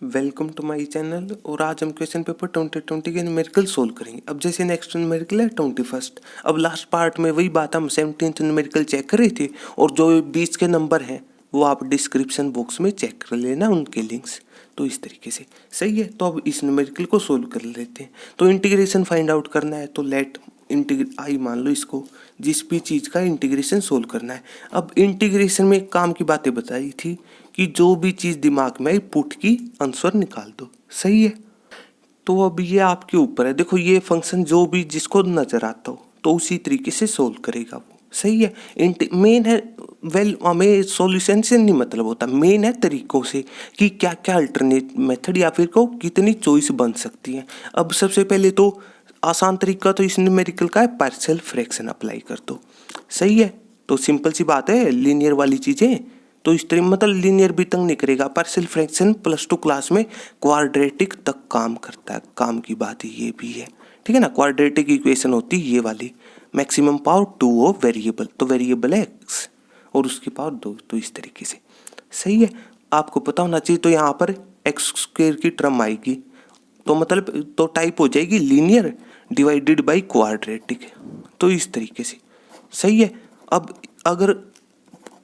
Welcome to my channel. और आज हम क्वेश्चन पेपर 2020 के न्यूमेरिकल सोल्व करेंगे। अब जैसे नेक्स्ट न्यूमेरिकल है 21। अब लास्ट पार्ट में वही बात हम 17th न्यूमेरिकल चेक कर रहे थे, और जो 20 के नंबर हैं वो आप डिस्क्रिप्शन बॉक्स में चेक कर लेना उनके लिंक्स। तो इस तरीके से सही है। तो अब इस न्यूमेरिकल को सोल्व कर लेते हैं। तो इंटीग्रेशन फाइंड आउट करना है, तो लेट आई मान लो इसको, जिस भी चीज़ का इंटीग्रेशन सोल्व करना है। अब इंटीग्रेशन में एक काम की बातें बताई थी कि जो भी चीज़ दिमाग में आई पुट की आंसर निकाल दो। सही है। तो अब ये आपके ऊपर है। देखो ये फंक्शन जो भी जिसको नजर आता हो तो उसी तरीके से सोल्व करेगा वो। सही है। मेन है हमें सॉल्यूशन से नहीं मतलब होता, मेन है तरीकों से कि क्या क्या अल्टरनेट मेथड या फिर को कितनी चॉइस बन सकती है। अब सबसे पहले तो आसान तरीका तो इस न्यूमेरिकल का है, पार्शियल फ्रैक्शन अप्लाई कर दो। सही है। तो सिंपल सी बात है, लीनियर वाली चीज़ें तो इस तरह मतलब लीनियर भी तंग नहीं करेगा। पार्शियल फ्रैक्शन +2 क्लास में क्वाड्रेटिक तक काम करता है। काम की बात ये भी है, ठीक है ना। क्वाड्रेटिक इक्वेशन होती है ये वाली, मैक्सिमम पावर 2 हो वेरिएबल, तो वेरिएबल है x और उसकी पावर 2। तो इस तरीके से सही है। आपको पता होना चाहिए। तो यहाँ पर x² की टर्म आएगी, तो मतलब तो टाइप हो जाएगी लीनियर डिवाइडेड बाई क्वाड्रेटिक। तो इस तरीके से सही है। अब अगर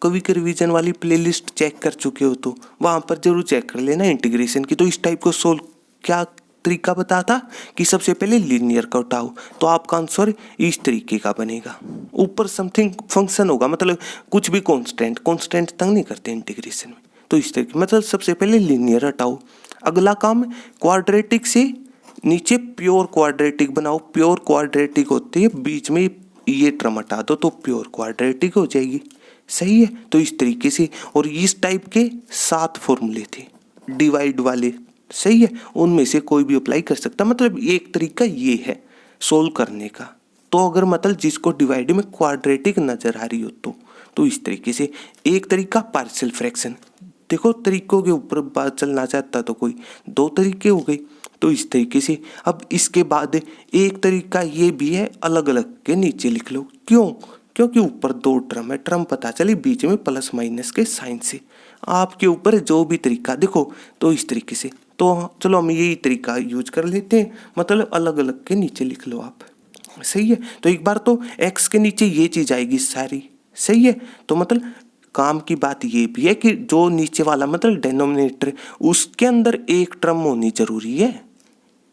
कभी के रिवीजन वाली प्लेलिस्ट चेक कर चुके हो तो वहाँ पर जरूर चेक कर लेना इंटीग्रेशन की। तो इस टाइप को सोल्व क्या तरीका बता था कि सबसे पहले लीनियर का उठाओ, तो आपका आंसर इस तरीके का बनेगा। ऊपर समथिंग फंक्शन होगा, मतलब कुछ भी कांस्टेंट तंग नहीं करते इंटीग्रेशन में। तो इस तरीके मतलब सबसे पहले लीनियर हटाओ। अगला काम क्वाड्रेटिक से नीचे प्योर क्वाड्रेटिक बनाओ। प्योर क्वाड्रेटिक होती है बीच में ये टर्म हटा दो तो प्योर क्वाड्रेटिक हो जाएगी। सही है। तो इस तरीके से, और इस टाइप के 7 फॉर्मूले थे डिवाइड वाले। सही है। उनमें से कोई भी अप्लाई कर सकता, मतलब एक तरीका ये है सोल्व करने का। तो अगर मतलब जिसको डिवाइड में क्वाड्रेटिक नजर आ रही हो तो इस तरीके से। एक तरीका पार्शियल फ्रैक्शन। देखो तरीकों के ऊपर बात चलना चाहता तो कोई 2 तरीके हो गए। तो इस तरीके से अब इसके बाद एक तरीका ये भी है, अलग अलग के नीचे लिख लो। क्यों? क्योंकि ऊपर 2 टर्म है, टर्म पता चली बीच में प्लस माइनस के साइन से। आपके ऊपर जो भी तरीका देखो। तो इस तरीके से तो चलो हम यही तरीका यूज कर लेते हैं, मतलब अलग अलग के नीचे लिख लो आप। सही है। तो एक बार तो x के नीचे ये चीज आएगी सारी। सही है। तो मतलब काम की बात ये भी है कि जो नीचे वाला मतलब डिनोमिनेटर उसके अंदर एक टर्म होनी जरूरी है।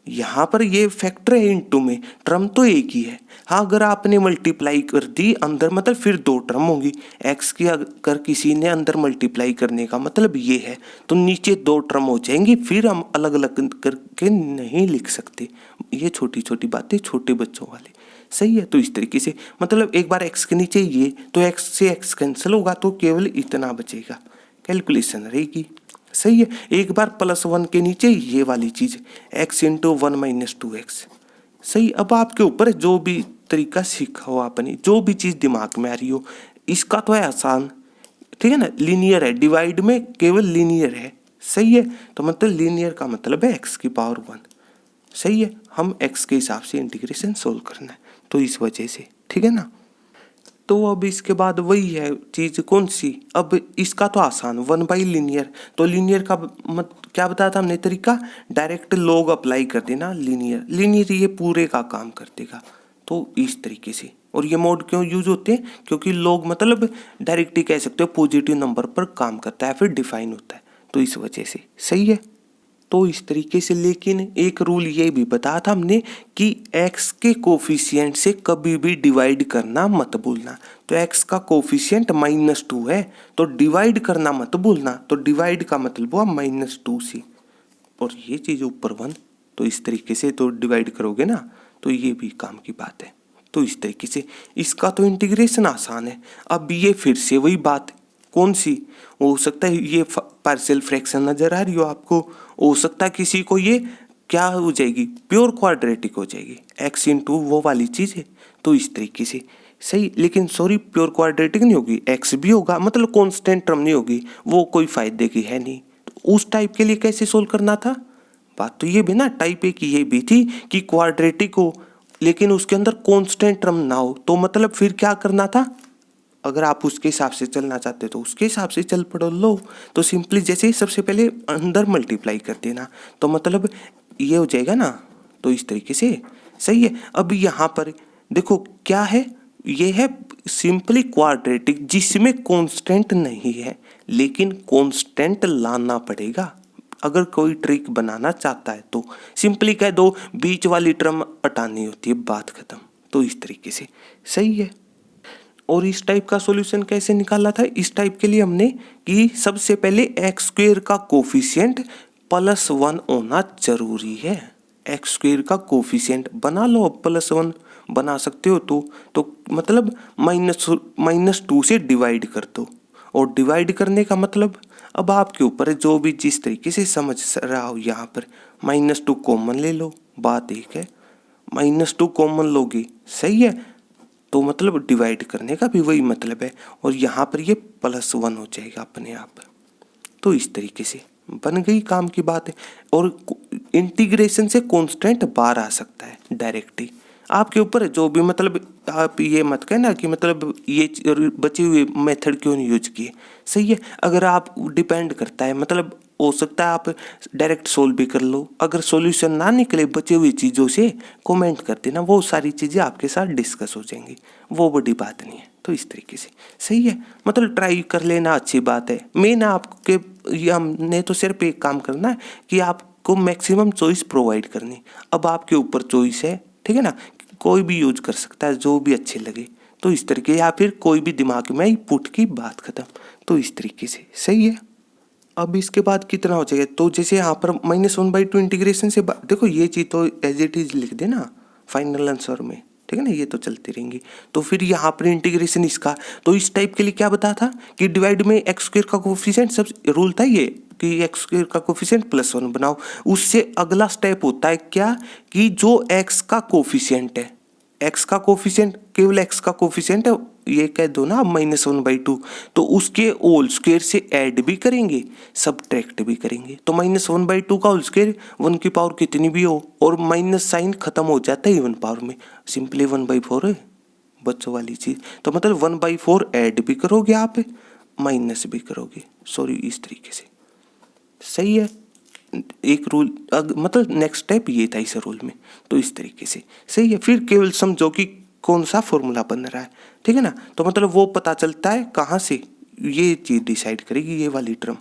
यहाँ पर ये फैक्टर है इनटू में, टर्म तो एक ही है। हाँ अगर आपने मल्टीप्लाई कर दी अंदर मतलब फिर 2 टर्म होंगी। x की अगर किसी ने अंदर मल्टीप्लाई करने का मतलब ये है तो नीचे 2 टर्म हो जाएंगी, फिर हम अलग अलग करके नहीं लिख सकते। ये छोटी छोटी बातें छोटे बच्चों वाले। सही है। तो इस तरीके से मतलब एक बार x के नीचे ये, तो x से x कैंसिल होगा तो केवल इतना बचेगा, कैलकुलेशन रहेगी। सही है। एक बार +1 के नीचे ये वाली चीज x इंटू 1 - 2x। सही। अब आपके ऊपर जो भी तरीका सीखा हो आपने, जो भी चीज दिमाग में आ रही हो। इसका तो है आसान, ठीक है ना। लीनियर है, डिवाइड में केवल लीनियर है। सही है। तो मतलब लीनियर का मतलब है x⁻1। सही है। हम x के हिसाब से इंटीग्रेशन सोल्व करना है, तो इस वजह से, ठीक है ना। तो अब इसके बाद वही है चीज कौन सी, अब इसका तो आसान 1/लीनियर। तो लीनियर का क्या बताया था हमने तरीका, डायरेक्ट लॉग अप्लाई कर देना। लीनियर ये पूरे का काम कर देगा। तो इस तरीके से। और ये मोड क्यों यूज होते हैं, क्योंकि लॉग मतलब डायरेक्ट ही कह सकते हो पॉजिटिव नंबर पर काम करता है, फिर डिफाइन होता है, तो इस वजह से। सही है। तो इस तरीके से, लेकिन एक रूल ये भी बताया था हमने कि x के कोफिशिएंट से कभी भी डिवाइड करना मत भूलना। तो x का कोफिशिएंट -2 है तो डिवाइड करना मत भूलना। तो डिवाइड का मतलब हुआ -2 से, और ये चीज ऊपर 1। तो इस तरीके से तो डिवाइड करोगे ना, तो ये भी काम की बात है। तो इस तरीके से इसका तो इंटीग्रेशन आसान है। अब ये फिर से वही बात, कौन सी हो सकता है, ये पार्शियल फ्रैक्शन नजर आ रही हो आपको, हो सकता है किसी को ये क्या हो जाएगी, प्योर क्वाड्रेटिक हो जाएगी, x इंटू वो वाली चीज है। तो इस तरीके से सही। लेकिन सॉरी प्योर क्वाड्रेटिक नहीं होगी, x भी होगा, मतलब कांस्टेंट टर्म नहीं होगी, वो कोई फायदे की है नहीं। तो उस टाइप के लिए कैसे सोल्व करना था, बात तो ये भी ना, टाइप ए की ये भी थी कि क्वाड्रेटिक हो लेकिन उसके अंदर कांस्टेंट टर्म ना हो। तो मतलब फिर क्या करना था, अगर आप उसके हिसाब से चलना चाहते हो तो उसके हिसाब से चल पड़ो लो। तो सिंपली जैसे सबसे पहले अंदर मल्टीप्लाई कर देना, तो मतलब ये हो जाएगा ना, तो इस तरीके से सही है। अब यहाँ पर देखो क्या है, ये है सिंपली क्वाड्रेटिक जिसमें कांस्टेंट नहीं है, लेकिन कांस्टेंट लाना पड़ेगा अगर कोई ट्रिक बनाना चाहता है तो। सिंपली कह दो बीच वाली टर्म हटानी होती है, बात खत्म। तो इस तरीके से सही है। और इस टाइप का सॉल्यूशन कैसे निकाला था, इस टाइप के लिए हमने कि सबसे पहले एक्स स्क्वेयर का कोफिशिएंट +1 होना जरूरी है। एक्स स्क्वेयर का बना लो, +1 बना सकते हो तो मतलब -2 से डिवाइड कर दो। और डिवाइड करने का मतलब अब आपके ऊपर है, जो भी जिस तरीके से समझ रहा हो। यहाँ पर -2 कॉमन ले लो, बात एक है। -2 कॉमन लोगे, सही है, तो मतलब डिवाइड करने का भी वही मतलब है। और यहाँ पर ये +1 हो जाएगा अपने आप। तो इस तरीके से बन गई काम की बात है। और इंटीग्रेशन से कांस्टेंट बाहर आ सकता है डायरेक्टली, आपके ऊपर है जो भी। मतलब आप ये मत कहना कि मतलब ये बचे हुए मेथड क्यों नहीं यूज किए, सही है। अगर आप डिपेंड करता है, मतलब हो सकता है आप डायरेक्ट सोल्व भी कर लो। अगर सॉल्यूशन ना निकले बचे हुई चीज़ों से, कमेंट कर देना, वो सारी चीज़ें आपके साथ डिस्कस हो जाएंगी, वो बड़ी बात नहीं है। तो इस तरीके से सही है, मतलब ट्राई कर लेना अच्छी बात है। मेन आपके ये हमने तो सिर्फ एक काम करना है कि आपको मैक्सिमम चॉइस प्रोवाइड करनी। अब आपके ऊपर चॉइस है, ठीक है ना, कोई भी यूज कर सकता है जो भी अच्छे लगे। तो इस तरीके, या फिर कोई भी दिमाग में ही पुट की बात खत्म। तो इस तरीके से सही है। अब इसके बाद कितना हो जाएगा, तो जैसे यहाँ पर -1/2 इंटीग्रेशन से देखो ये चीज़ तो एज इट इज लिख देना फाइनल आंसर में, ठीक है ना, ये तो चलती रहेंगी। तो फिर यहाँ पर इंटीग्रेशन इसका, तो इस टाइप के लिए क्या बता था कि डिवाइड में एक्स स्क्वायर का कोफिशिएंट, सब रूल था ये कि एक्स स्क्वायर का कोफिशिएंट +1 बनाओ। उससे अगला स्टेप होता है क्या, कि जो एक्स का कोफिशिएंट है, एक्स का कोफिशिएंट, केवल एक्स का कोफिशिएंट है, ये कह दो ना -1/2, तो उसके होल स्क्वायर से ऐड भी करेंगे, सब्ट्रैक्ट भी करेंगे। तो -1/2 का होल स्क्वायर 1 की पावर कितनी भी हो, और माइनस साइन खत्म हो जाता है इवन पावर में, सिंपली 1/4 है बच्चों वाली चीज। तो मतलब 1/4 ऐड भी करोगे आप, माइनस भी करोगे, सॉरी इस तरीके से सही है। एक रूल मतलब नेक्स्ट स्टेप ये था इस रूल में। तो इस तरीके से सही है। फिर केवल समझो कि कौन सा फॉर्मूला बन रहा है, ठीक है ना। तो मतलब वो पता चलता है कहाँ से, ये चीज़ डिसाइड करेगी ये वाली टर्म।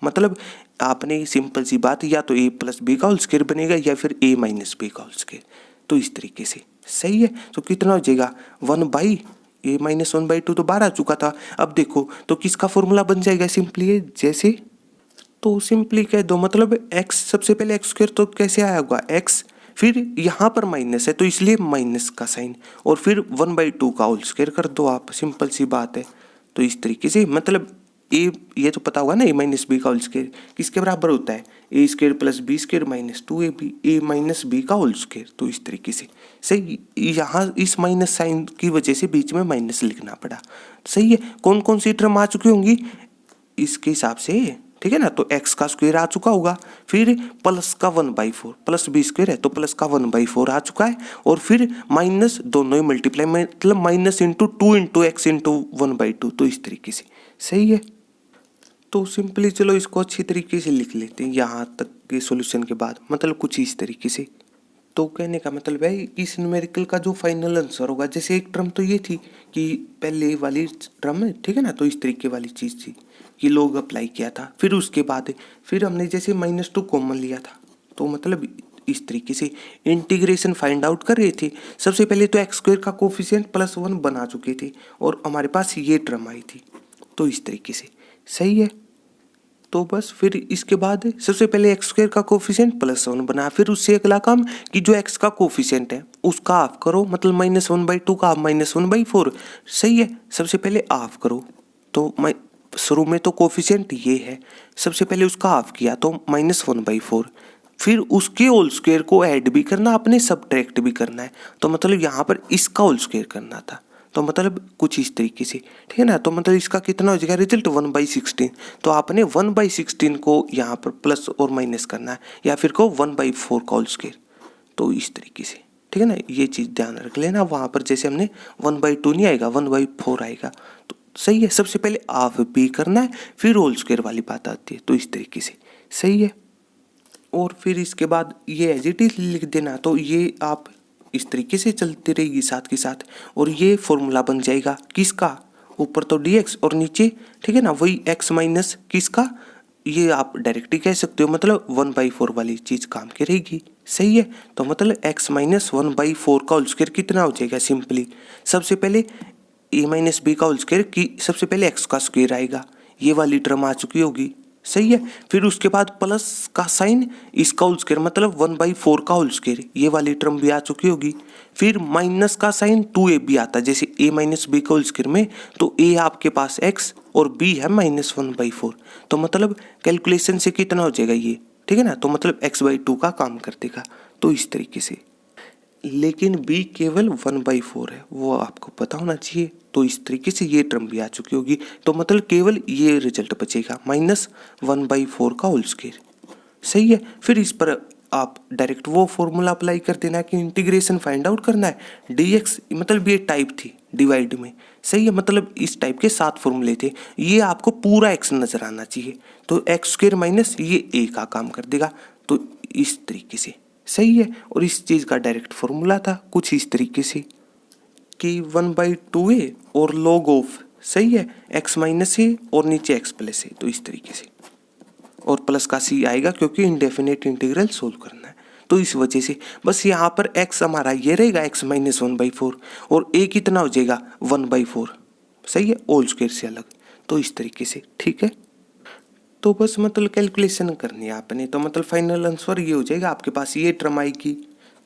मतलब आपने सिंपल सी बात, या तो a+b का होल स्क्वायर बनेगा या फिर a - b का होल स्क्वायर। तो इस तरीके से सही है। तो कितना हो जाएगा 1/a-1/2, तो 12 आ चुका था। अब देखो तो किसका फॉर्मूला बन जाएगा, सिंपली जैसे, तो सिंपली कह दो मतलब x, सबसे पहले एक्स स्क्वायर तो कैसे आया होगा x, फिर यहाँ पर माइनस है तो इसलिए माइनस का साइन, और फिर 1/2 का होल स्क्वायर कर दो आप, सिंपल सी बात है। तो इस तरीके से मतलब ये तो पता होगा ना, a - b का होल स्क्वायर किसके बराबर होता है, a² + b² - 2ab, a - b का होल स्क्वायर। तो इस तरीके से सही, यहाँ इस माइनस साइन की वजह से बीच में माइनस लिखना पड़ा, सही है। कौन कौन सी टर्म आ चुकी होंगी इसके हिसाब से, ठीक है ना। तो x का स्क्वायर आ चुका होगा, फिर प्लस का 1/4, +b² है तो प्लस का 1/4 आ चुका है, और फिर माइनस दोनों ही मल्टीप्लाई, मतलब -2 × x × 1/2। तो इस तरीके से सही है। तो सिंपली चलो इसको अच्छी तरीके से लिख लेते हैं यहाँ तक के सॉल्यूशन के बाद, मतलब कुछ इस तरीके से। तो कहने का मतलब है इस न्यूमेरिकल का जो फाइनल आंसर होगा, जैसे एक टर्म तो ये थी कि पहले वाली टर्म है, ठीक है ना, तो इस तरीके वाली चीज़ थी कि लोग अप्लाई किया था। फिर उसके बाद फिर हमने जैसे -2 कॉमन लिया था, तो मतलब इस तरीके से इंटीग्रेशन फाइंड आउट कर रहे थे। सबसे पहले तो एक्स स्क्वायर का कोफिशिएंट +1 बना चुके थे, और हमारे पास ये टर्म आई थी। तो इस तरीके से सही है। तो बस फिर इसके बाद सबसे पहले एक्स स्क्वायर का कोफिशिएंट +1 बना, फिर उससे अगला काम कि जो एक्स का कोफिशिएंट है उसका हाफ करो, मतलब -1/2 का हाफ -1/4, सही है। सबसे पहले हाफ करो, तो मैं शुरू में तो कोफिशिएंट ये है, सबसे पहले उसका हाफ किया तो -1/4, फिर उसके होल स्क्वायर को ऐड भी करना, अपने सब्ट्रैक्ट भी करना है। तो मतलब यहाँ पर इसका होल स्क्वायर करना था, तो मतलब कुछ इस तरीके से, ठीक है ना। तो मतलब इसका कितना हो जाएगा रिजल्ट 1/16। तो आपने 1/16 को यहाँ पर प्लस और माइनस करना है, या फिर को 1/4 का होल स्क्वायर। तो इस तरीके से, ठीक है ना, ये चीज़ ध्यान रख लेना। वहाँ पर जैसे हमने 1/2 नहीं आएगा, 1/4 आएगा। तो सही है। सबसे पहले हाफ बी करना है, फिर होल स्क्वायर वाली बात आती है, तो इस तरीके से सही है। और फिर इसके बाद ये एज इट इज लिख देना, तो ये आप इस तरीके से चलती रहेगी साथ के साथ, और ये फॉर्मूला बन जाएगा किसका, ऊपर तो dx और नीचे, ठीक है ना, वही x माइनस किसका, ये आप डायरेक्टली कह सकते हो, मतलब 1/4 वाली चीज काम की रहेगी। सही है। तो मतलब x माइनस 1/4 का होल स्क्वायर कितना हो जाएगा, सिंपली सबसे पहले a माइनस बी का होल स्क्वायर की सबसे पहले x का स्क्वायर आएगा, ये वाली टर्म आ चुकी होगी। सही है। फिर उसके बाद प्लस का साइन इसका होल स्क्वायर मतलब 1/4 का होल स्क्वायर, ये वाली टर्म भी आ चुकी होगी। फिर माइनस का साइन 2ab आता है, जैसे a माइनस बी का होल स्क्वायर में, तो a आपके पास x और b है -1/4, तो मतलब कैलकुलेशन से कितना हो जाएगा ये, ठीक है ना, तो मतलब x/2 का काम कर देगा। तो इस तरीके से, लेकिन b केवल 1/4 है, वो आपको पता होना चाहिए। तो इस तरीके से ये टर्म भी आ चुकी होगी, तो मतलब केवल ये रिजल्ट बचेगा -1/4 का होल स्क्वायर। सही है। फिर इस पर आप डायरेक्ट वो फॉर्मूला अप्लाई कर देना कि इंटीग्रेशन फाइंड आउट करना है, dx मतलब ये टाइप थी डिवाइड में। सही है। मतलब इस टाइप के 7 फॉर्मूले थे, ये आपको पूरा x नजर आना चाहिए, तो एक्स स्क्वायर माइनस ये a का काम कर देगा, तो इस तरीके से। सही है। और इस चीज का डायरेक्ट फॉर्मूला था कुछ इस तरीके से कि 1/2a और log ऑफ, सही है, x माइनस ए और नीचे x प्लस ए, तो इस तरीके से, और प्लस का c आएगा क्योंकि इंडेफिनेट इंटीग्रल सोल्व करना है, तो इस वजह से बस यहाँ पर x हमारा ये रहेगा x माइनस 1/4 और a कितना हो जाएगा 1/4। सही है, होल स्क्वायर से अलग, तो इस तरीके से। ठीक है। तो बस मतलब कैलकुलेशन करनी है आपने, तो मतलब फाइनल आंसर ये हो जाएगा, आपके पास ये टर्म आएगी,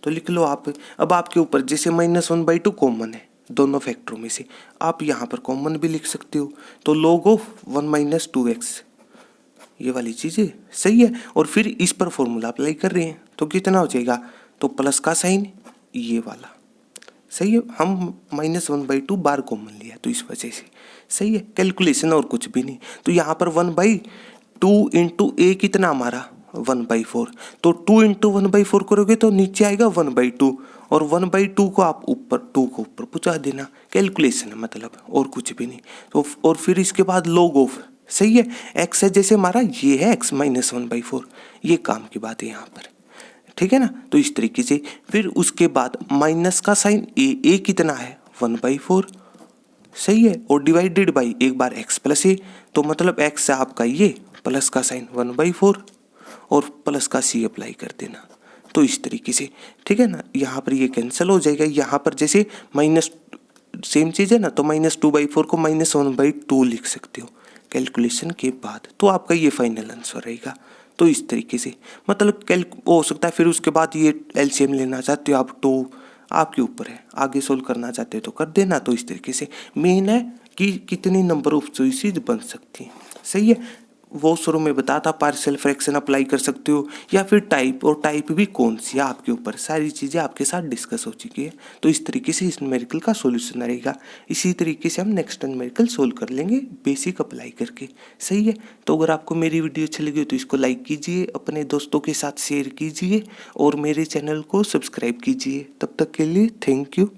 तो लिख लो आप। अब आपके ऊपर जैसे -1/2 कॉमन है दोनों फैक्टरों में से, आप यहाँ पर कॉमन भी लिख सकते हो, तो log ऑफ 1 - 2x, ये वाली चीज़ें। सही है। और फिर इस पर फॉर्मूला अप्लाई कर रहे हैं, तो कितना हो जाएगा, तो प्लस का साइन ये वाला। सही है। हम -1/2 बार कॉमन लिया, तो इस वजह से। सही है। कैलकुलेशन और कुछ भी नहीं, तो यहाँ पर 1/2 इंटू a कितना हमारा 1/4, तो 2 इंटू 1/4 करोगे तो नीचे आएगा 1/2, और 1/2 को आप ऊपर 2 को ऊपर पहुँचा देना, कैलकुलेशन है मतलब, और कुछ भी नहीं। तो और फिर इसके बाद log ऑफ, सही है, x है जैसे हमारा ये है x माइनस 1/4, ये काम की बात है यहाँ पर। ठीक है ना, तो इस तरीके से। फिर उसके बाद माइनस का साइन a कितना है 1/4, सही है, और डिवाइडेड बाई एक बार x प्लस ए, तो मतलब x है आपका ये, प्लस का साइन 1/4 और प्लस का c अप्लाई कर देना, तो इस तरीके से। ठीक है ना, यहाँ पर ये कैंसिल हो जाएगा, यहाँ पर जैसे माइनस सेम चीज़ है ना, तो -2/4 को -1/2 लिख सकते हो कैलकुलेशन के बाद, तो आपका ये फाइनल आंसर रहेगा। तो इस तरीके से मतलब हो सकता है। फिर उसके बाद ये एलसीएम लेना चाहते हो आप, तो आपके ऊपर है, आगे सोल्व करना चाहते हो तो कर देना। तो इस तरीके से मेन है कि कितनी नंबर ऑफ चॉइसेस बन सकती हैं। सही है, वो शुरू में बताता, पार्शियल फ्रैक्शन अप्लाई कर सकते हो, या फिर टाइप, और टाइप भी कौन सी है आपके ऊपर, सारी चीज़ें आपके साथ डिस्कस हो चुकी है। तो इस तरीके से इस न्यूमेरिकल का सॉल्यूशन रहेगा। इसी तरीके से हम नेक्स्ट न्यूमेरिकल सोल्व कर लेंगे बेसिक अप्लाई करके। सही है। तो अगर आपको मेरी वीडियो अच्छी लगी हो तो इसको लाइक कीजिए, अपने दोस्तों के साथ शेयर कीजिए, और मेरे चैनल को सब्सक्राइब कीजिए। तब तक के लिए थैंक यू।